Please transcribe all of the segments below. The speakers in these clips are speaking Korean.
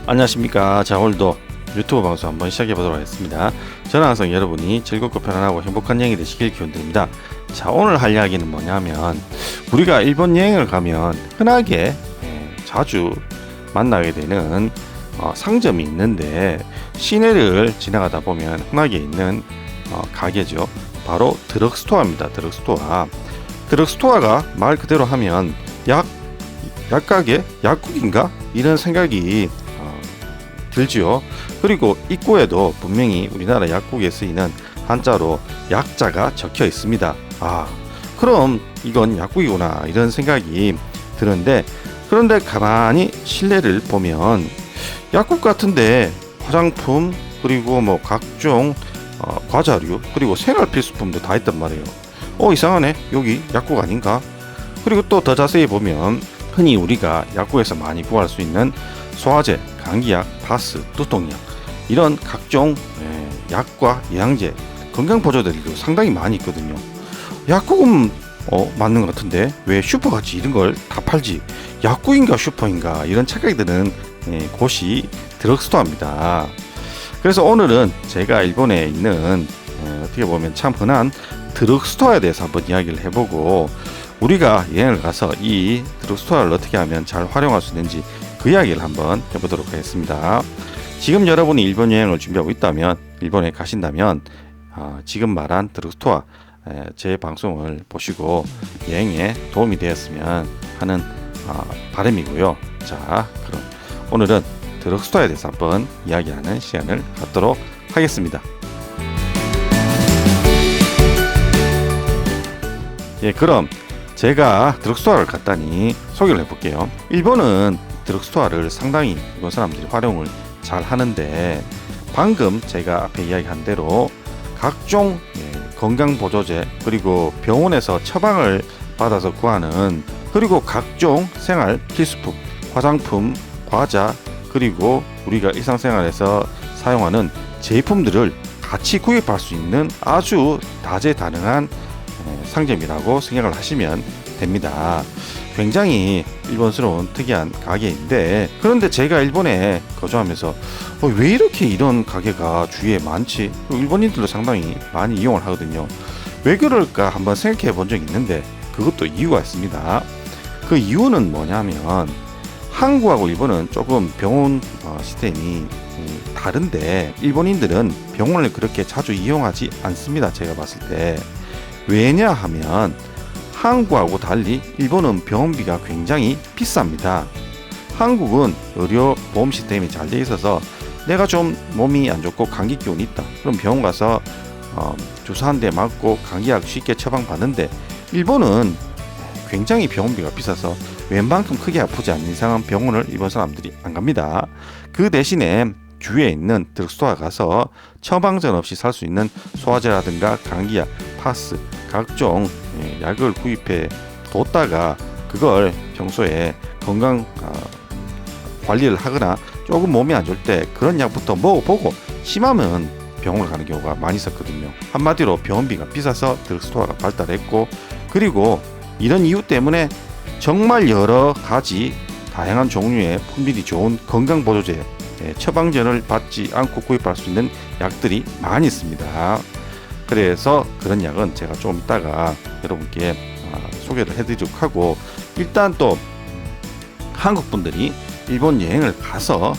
안녕하십니까. 자, 오늘도 유튜브 방송 한번 시작해 보도록 하겠습니다. 저는 항상 여러분이 즐겁고 편안하고 행복한 여행이 되시길 기원드립니다. 자, 오늘 할 이야기는 뭐냐면, 우리가 일본 여행을 가면 흔하게 자주 만나게 되는 상점이 있는데, 시내를 지나가다 보면 흔하게 있는 가게죠. 바로 드럭스토어입니다. 드럭스토어가 말 그대로 하면 약가게, 약국인가? 이런 생각이 들지요. 그리고 입구에도 분명히 우리나라 약국에 쓰이는 한자로 약자가 적혀 있습니다. 그럼 이건 약국이구나, 이런 생각이 드는데, 그런데 가만히 실내를 보면 약국 같은데 화장품, 그리고 뭐 각종 과자류, 그리고 생활 필수품도 다 있단 말이에요. 이상하네, 여기 약국 아닌가? 그리고 또 더 자세히 보면 흔히 우리가 약국에서 많이 구할 수 있는 소화제, 감기약, 파스, 두통약, 이런 각종 약과 영양제, 건강보조제들도 상당히 많이 있거든요. 약국은 맞는 것 같은데 왜 슈퍼같이 이런 걸 다 팔지? 약국인가 슈퍼인가, 이런 착각이 드는 곳이 드럭스토어입니다. 그래서 오늘은 제가 일본에 있는 어떻게 보면 참 흔한 드럭스토어에 대해서 한번 이야기를 해보고, 우리가 여행을 가서 이 드럭스토어를 어떻게 하면 잘 활용할 수 있는지 그 이야기를 한번 해보도록 하겠습니다. 지금 여러분이 일본 여행을 준비하고 있다면, 일본에 가신다면 지금 말한 드럭스토어 제 방송을 보시고 여행에 도움이 되었으면 하는 바람이고요. 자, 그럼 오늘은 드럭스토어에 대해서 한번 이야기하는 시간을 갖도록 하겠습니다. 그럼 제가 드럭스토어를 갔다니 소개를 해볼게요. 일본은 드럭스토어를 상당히 일본 사람들이 활용을 잘 하는데, 방금 제가 앞에 이야기한 대로 각종 건강보조제, 그리고 병원에서 처방을 받아서 구하는, 그리고 각종 생활 필수품, 화장품, 과자, 그리고 우리가 일상생활에서 사용하는 제품들을 같이 구입할 수 있는 아주 다재다능한 상점이라고 생각을 하시면 됩니다. 굉장히 일본스러운 특이한 가게인데, 그런데 제가 일본에 거주하면서 왜 이렇게 이런 가게가 주위에 많지? 일본인들도 상당히 많이 이용을 하거든요. 왜 그럴까 한번 생각해 본 적이 있는데, 그것도 이유가 있습니다. 그 이유는 뭐냐면, 한국하고 일본은 조금 병원 시스템이 다른데, 일본인들은 병원을 그렇게 자주 이용하지 않습니다. 제가 봤을 때. 왜냐하면 한국하고 달리 일본은 병원비가 굉장히 비쌉니다. 한국은 의료 보험 시스템이 잘 돼 있어서 내가 좀 몸이 안 좋고 감기 기운이 있다, 그럼 병원 가서 주사 한 대 맞고 감기약 쉽게 처방받는데, 일본은 굉장히 병원비가 비싸서 웬만큼 크게 아프지 않는 이상은 병원을 일본 사람들이 안 갑니다. 그 대신에 주위에 있는 드럭스토어에 가서 처방전 없이 살 수 있는 소화제라든가 감기약, 파스, 각종 약을 구입해 뒀다가 그걸 평소에 건강 관리를 하거나 조금 몸이 안 좋을 때 그런 약부터 먹어보고 심하면 병원을 가는 경우가 많이 있었거든요. 한마디로 병원비가 비싸서 드럭스토어가 발달했고, 그리고 이런 이유 때문에 정말 여러 가지 다양한 종류의 품질이 좋은 건강보조제, 처방전을 받지 않고 구입할 수 있는 약들이 많이 있습니다. 그래서 그런 약은 제가 좀 이따가 여러분께 소개를 해드리도록 하고, 일단 또 한국 분들이 일본 여행을 가서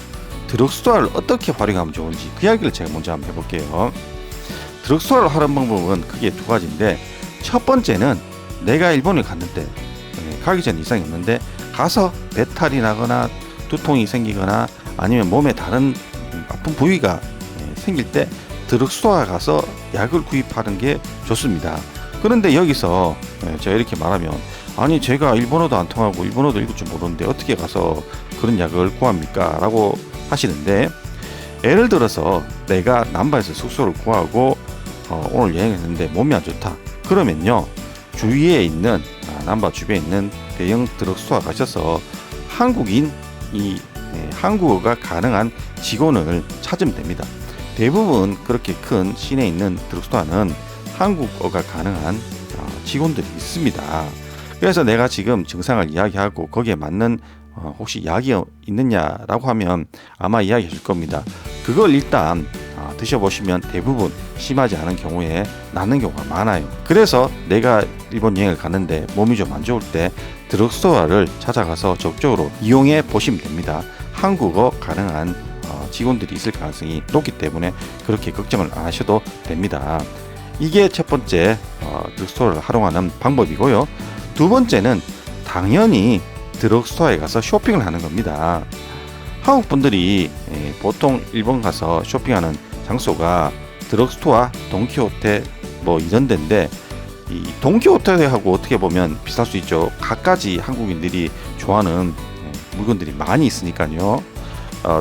드럭스토어를 어떻게 활용하면 좋은지 그 이야기를 제가 먼저 한번 해볼게요. 드럭스토어를 하는 방법은 크게 두 가지인데, 첫 번째는 내가 일본에 갔는데 가기 전 이상이 없는데 가서 배탈이 나거나 두통이 생기거나 아니면 몸에 다른 아픈 부위가 생길 때 드럭스토어에 가서 약을 구입하는 게 좋습니다. 그런데 여기서 제가 이렇게 말하면, 아니 제가 일본어도 안 통하고 일본어도 읽을 줄 모르는데 어떻게 가서 그런 약을 구합니까? 라고 하시는데, 예를 들어서 내가 남바에서 숙소를 구하고 오늘 여행했는데 몸이 안 좋다, 그러면요, 주위에 있는 남바 주변에 있는 대형 드럭스토어 가셔서 한국어가 가능한 직원을 찾으면 됩니다. 대부분 그렇게 큰 시내에 있는 드럭스토어는 한국어가 가능한 직원들이 있습니다. 그래서 내가 지금 증상을 이야기하고 거기에 맞는 혹시 약이 있느냐라고 하면 아마 이야기해 줄 겁니다. 그걸 일단 드셔보시면 대부분 심하지 않은 경우에 낫는 경우가 많아요. 그래서 내가 일본 여행을 가는데 몸이 좀 안 좋을 때 드럭스토어를 찾아가서 적극적으로 이용해 보시면 됩니다. 한국어 가능한 직원들이 있을 가능성이 높기 때문에 그렇게 걱정을 안 하셔도 됩니다. 이게 첫 번째 드럭스토어를 활용하는 방법이고요. 두 번째는 당연히 드럭스토어에 가서 쇼핑을 하는 겁니다. 한국 분들이 보통 일본 가서 쇼핑하는 장소가 드럭스토어, 돈키호테 뭐 이런 데인데, 이 돈키호테하고 어떻게 보면 비쌀 수 있죠. 갖가지 한국인들이 좋아하는 물건들이 많이 있으니까요.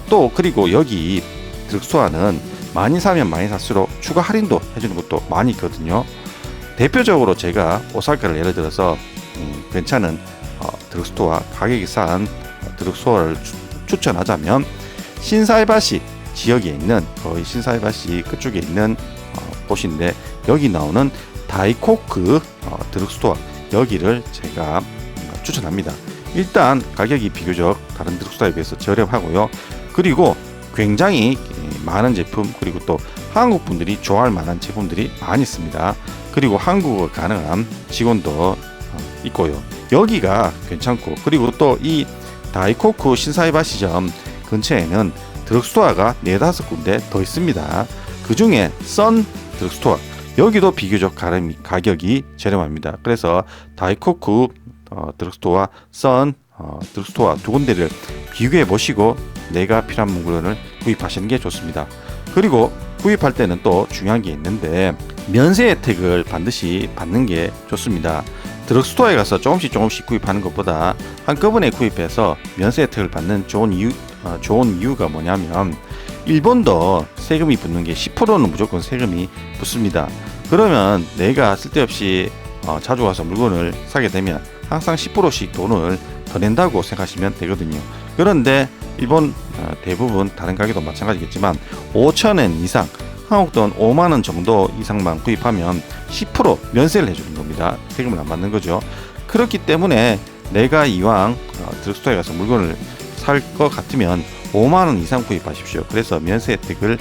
또 그리고 여기 드럭스토어는 많이 사면 많이 살수록 추가 할인도 해주는 것도 많이 있거든요. 대표적으로 제가 오사카를 예를 들어서 괜찮은 드럭스토어, 가격이 싼 드럭스토어를 추천하자면 신사이바시 지역에 있는, 거의 신사이바시 그쪽에 있는 곳인데, 여기 나오는 다이코크 드럭스토어, 여기를 제가 추천합니다. 일단 가격이 비교적 다른 드럭스토어에 비해서 저렴하고요. 그리고 굉장히 많은 제품, 그리고 또 한국 분들이 좋아할 만한 제품들이 많이 있습니다. 그리고 한국어 가능한 직원도 있고요. 여기가 괜찮고, 그리고 또 이 다이코쿠 신사이바시점 근처에는 드럭스토어가 4-5군데 더 있습니다. 그 중에 선 드럭스토어, 여기도 비교적 가격이 저렴합니다. 그래서 다이코쿠 드럭스토어와 선 드럭스토어 두 군데를 비교해 보시고 내가 필요한 물건을 구입하시는 게 좋습니다. 그리고 구입할 때는 또 중요한 게 있는데, 면세 혜택을 반드시 받는 게 좋습니다. 드럭스토어에 가서 조금씩 구입하는 것보다 한꺼번에 구입해서 면세 혜택을 받는 좋은 이유가 뭐냐면, 일본도 세금이 붙는 게 10%는 무조건 세금이 붙습니다. 그러면 내가 쓸데없이 자주 가서 물건을 사게 되면 항상 10%씩 돈을 더 낸다고 생각하시면 되거든요. 그런데 일본 대부분 다른 가게도 마찬가지겠지만 5,000엔 이상, 한국 돈 5만원 정도 이상만 구입하면 10% 면세를 해주는 겁니다. 세금을 안 받는 거죠. 그렇기 때문에 내가 이왕 드럭스토어에 가서 물건을 살 것 같으면 5만원 이상 구입하십시오. 그래서 면세 혜택을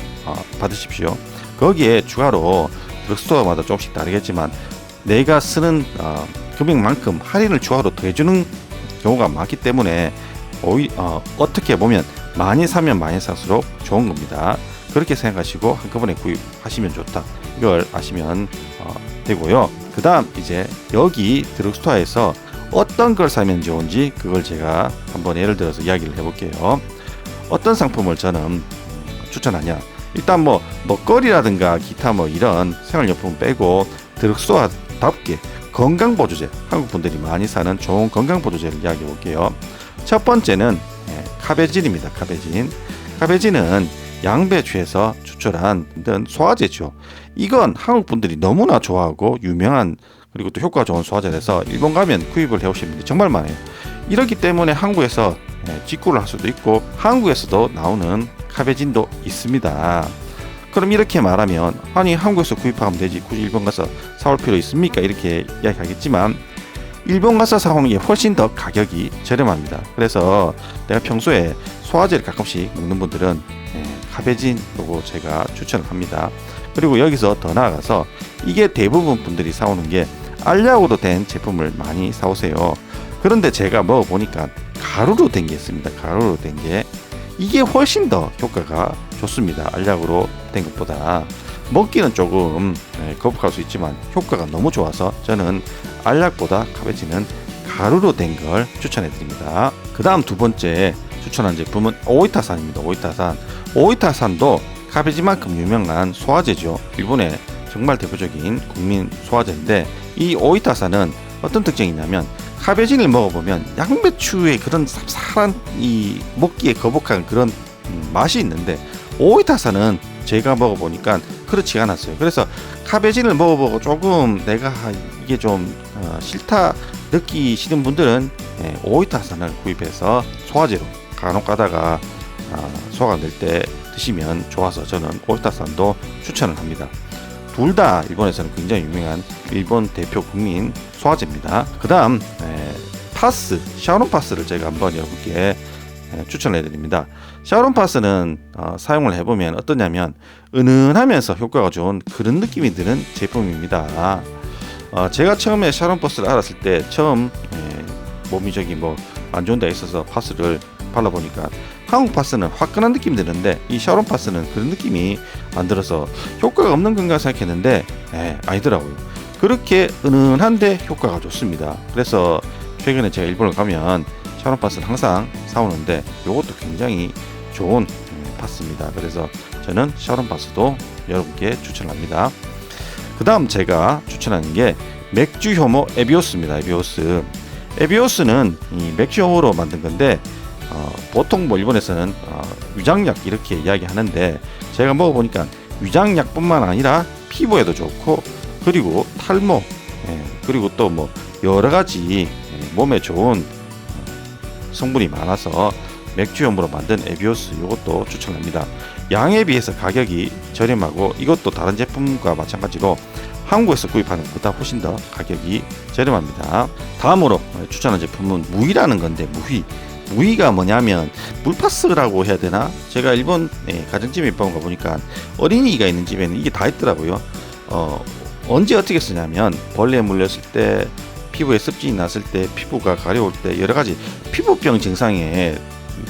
받으십시오. 거기에 추가로 드럭스토어마다 조금씩 다르겠지만 내가 쓰는 금액만큼 할인을 추가로 더해주는 경우가 많기 때문에 어떻게 보면 많이 사면 많이 살수록 좋은 겁니다. 그렇게 생각하시고 한꺼번에 구입하시면 좋다, 이걸 아시면 되고요. 그 다음 이제 여기 드럭스토어에서 어떤 걸 사면 좋은지 그걸 제가 한번 예를 들어서 이야기를 해볼게요. 어떤 상품을 저는 추천하냐, 일단 뭐 먹거리라든가 기타 뭐 이런 생활용품 빼고 드럭스토어답게 건강보조제, 한국 분들이 많이 사는 좋은 건강보조제를 이야기해 볼게요. 첫 번째는 카베진입니다. 카베진은 양배추에서 추출한 소화제죠. 이건 한국 분들이 너무나 좋아하고 유명한, 그리고 또 효과 좋은 소화제라서 일본 가면 구입을 해오시는 분들이 정말 많아요. 이렇기 때문에 한국에서 직구를 할 수도 있고 한국에서도 나오는 카베진도 있습니다. 그럼 이렇게 말하면, 아니 한국에서 구입하면 되지 굳이 일본 가서 사올 필요 있습니까? 이렇게 이야기하겠지만, 일본 가서 사오는 게 훨씬 더 가격이 저렴합니다. 그래서 내가 평소에 소화제를 가끔씩 먹는 분들은 카베진 요거 제가 추천을 합니다. 그리고 여기서 더 나아가서 이게 대부분 분들이 사오는 게 알약으로 된 제품을 많이 사오세요. 그런데 제가 먹어보니까 가루로 된 게 있습니다. 가루로 된 게 이게 훨씬 더 효과가 좋습니다. 알약으로 된 것보다. 먹기는 조금 거북할 수 있지만 효과가 너무 좋아서 저는 알약보다 카베진은 가루로 된 걸 추천해 드립니다. 그 다음 두 번째 추천한 제품은 오이타산입니다. 오이타산도 카베진만큼 유명한 소화제죠. 일본의 정말 대표적인 국민 소화제인데, 이 오이타산은 어떤 특징이 있냐면, 카베진을 먹어보면 양배추의 그런 쌉쌀한 이 먹기에 거북한 그런 맛이 있는데, 오이타산은 제가 먹어보니까 그렇지 않았어요. 그래서 카베진을 먹어보고 조금 내가 이게 좀 싫다 느끼시는 분들은 오이타산을 구입해서 소화제로 간혹 가다가 소화가 될 때 드시면 좋아서 저는 오이타산도 추천을 합니다. 둘 다 일본에서는 굉장히 유명한 일본 대표 국민 소화제입니다. 그 다음 파스, 샤오롱 파스를 제가 한번 여러분께 추천을 해드립니다. 샤오롱 파스는 사용을 해보면 어떠냐면 은은하면서 효과가 좋은 그런 느낌이 드는 제품입니다. 제가 처음에 샤오롱 파스를 알았을 때 처음 몸이 저기 뭐 안 좋은 데 있어서 파스를 발라보니까 한국 파스는 화끈한 느낌이 드는데 이 샤오롱 파스는 그런 느낌이 안 들어서 효과가 없는 건가 생각했는데 아니더라고요. 그렇게 은은한데 효과가 좋습니다. 그래서 최근에 제가 일본을 가면 샤오롱 파스를 항상 사오는데 이것도 굉장히 좋은 파스입니다. 그래서 저는 샤오롱 파스도 여러분께 추천합니다. 그 다음 제가 추천하는 게 맥주 효모 에비오스입니다. 에비오스는 이 맥주 효모로 만든 건데 보통 뭐 일본에서는 위장약 이렇게 이야기하는데 제가 먹어보니까 위장약뿐만 아니라 피부에도 좋고 그리고 탈모 그리고 또 뭐 여러 가지 몸에 좋은 성분이 많아서 맥주 효모로 만든 에비오스 이것도 추천합니다. 양에 비해서 가격이 저렴하고 이것도 다른 제품과 마찬가지로 한국에서 구입하는 것보다 훨씬 더 가격이 저렴합니다. 다음으로 추천한 제품은 무희라는 건데 무희가 뭐냐면 물파스라고 해야 되나? 제가 일본 가정집에 입방을 가보니까 어린이가 있는 집에는 이게 다 있더라고요. 언제 어떻게 쓰냐면 벌레에 물렸을 때 피부에 습진이 났을 때 피부가 가려울 때 여러가지 피부병 증상에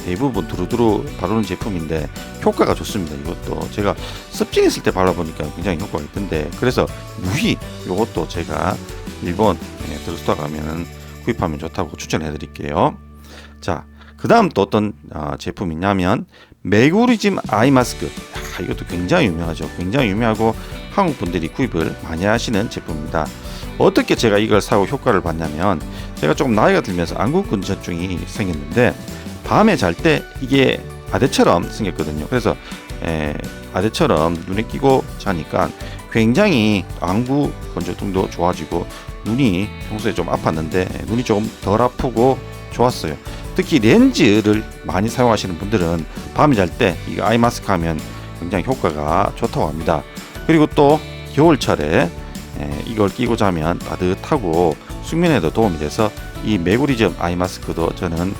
대부분 두루두루 바르는 제품인데 효과가 좋습니다. 이것도 제가 습진 있을 때 발라보니까 굉장히 효과가 있던데 그래서 무희 이것도 제가 일본 드럭스토어 가면 구입하면 좋다고 추천해 드릴게요. 자, 그 다음 또 어떤 제품이냐면 메구리즘 아이 마스크. 이것도 굉장히 유명하죠. 굉장히 유명하고 한국 분들이 구입을 많이 하시는 제품입니다. 어떻게 제가 이걸 사고 효과를 봤냐면 제가 조금 나이가 들면서 안구 건조증이 생겼는데 밤에 잘 때 이게 아대처럼 생겼거든요. 그래서 아대처럼 눈에 끼고 자니까 굉장히 안구 건조증도 좋아지고 눈이 평소에 좀 아팠는데 눈이 조금 덜 아프고 좋았어요. 특히 렌즈를 많이 사용하시는 분들은 밤에 잘 때 이 아이 마스크 하면 굉장히 효과가 좋다고 합니다. 그리고 또 겨울철에 이걸 끼고 자면 따뜻하고 숙면에도 도움이 돼서 이 메구리즘 아이 마스크도 저는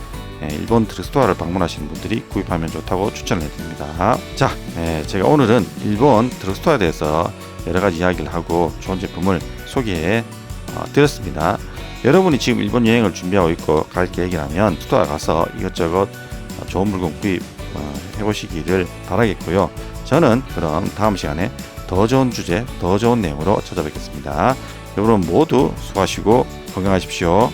일본 드럭스토어를 방문하시는 분들이 구입하면 좋다고 추천을 해드립니다. 자, 제가 오늘은 일본 드럭스토어에 대해서 여러가지 이야기를 하고 좋은 제품을 소개해 드렸습니다. 여러분이 지금 일본 여행을 준비하고 있고 갈 계획이라면 스토어 가서 이것저것 좋은 물건 구입 해보시기를 바라겠고요. 저는 그럼 다음 시간에 더 좋은 주제, 더 좋은 내용으로 찾아뵙겠습니다. 여러분 모두 수고하시고 건강하십시오.